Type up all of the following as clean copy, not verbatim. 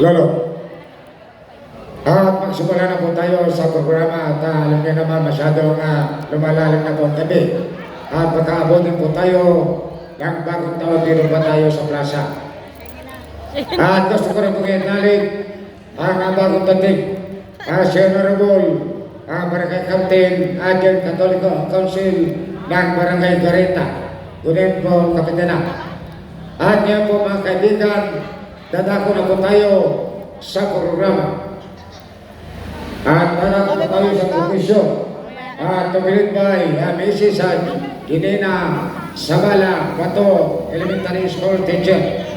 Lolo. At magsimula na po tayo sa programa at alam niyo naman masyadong lumalalim na po ang gabi. At pagkaabotin po tayo ng bagong taon dito pa tayo sa plaza. At gusto ko na pong inalig ang bagong dating si Honorable Barangay Captain Adyan Katoliko Council ng Barangay Garita. Gunin po Kapitana. At ngayon po mga kaibigan, dadako na po tayo sa programa. At dadako na tayo sa komisyon. At tumilid by Mrs. Ginena Sabala Bato, Elementary School Teacher.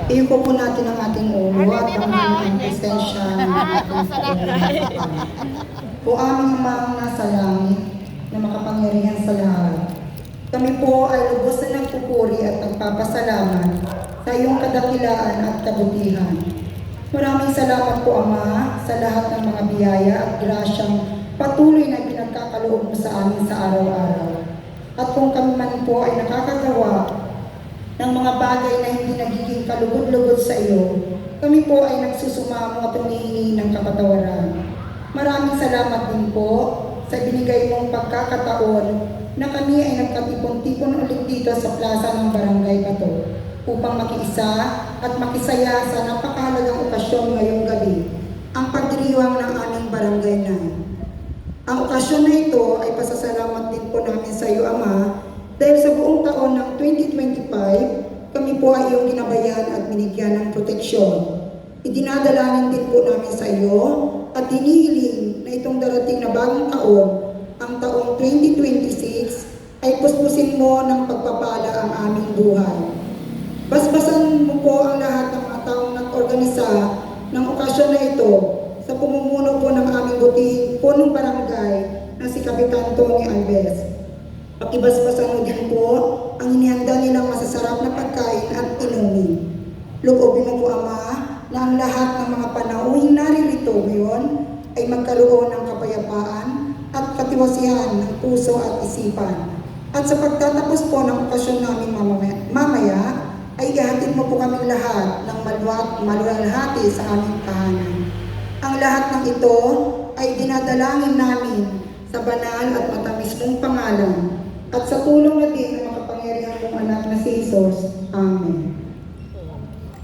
Iupo po natin ang ating ulo at ang presensya ng ating Panginoon. O aming Amang nasa langit na makapangyarihan sa lahat, kami po ay lubos na nagpupuri at nagpapasalamat sa iyong kadakilaan at kabutihan. Maraming salamat po, Ama, sa lahat ng mga biyaya at grasyang patuloy na pinagkakaloob mo sa amin sa araw-araw. At kung kami man po ay nakakagawa ng mga bagay na hindi nagiging kalugod-lugod sa iyo, kami po ay nagsusumamo at humihingi ng kapatawaran. Maraming salamat din po sa binigay mong pagkakataon na kami ay nagkatipon-tipon ulit dito sa plaza ng Barangay Bato upang makiisa at makisaya sa napakahalagang okasyon ngayong gabi, ang pagdiriwang ng aming barangay na. Ang okasyon na ito ay pasasalamat din po namin sa iyo, Ama, dahil sa buong taon ng 2025, kami po ay iyong ginabayan at binigyan ng proteksyon. Idinadalangin din po namin sa iyo at hinihiling na itong darating na bagong taon, ang taong 2026, ay puspusin mo ng pagpapala ang aming buhay. Basbasan mo po ang lahat ng mga taong nag-organisa ng okasyon na ito sa pumumuno po ng aming butihing punong barangay na si Kapitan Tony Alves. Pakibasbasan mo din po ang inihanda nilang masasarap na pagkain at inumin. Loobin mo po, Ama, na ang lahat ng mga panauhing naririto ngayon ay magkaroon ng kapayapaan at katiwasihan ng puso at isipan. At sa pagtatapos po ng okasyon namin mamaya, ay ihatid mo po kaming lahat ng maluwalhati sa aming tahanan. Ang lahat ng ito ay dinadalangin namin sa banal at matamis mong pangalan, at sa tulong na din ng makapangyarihan mong anak na si Jesus. Amen.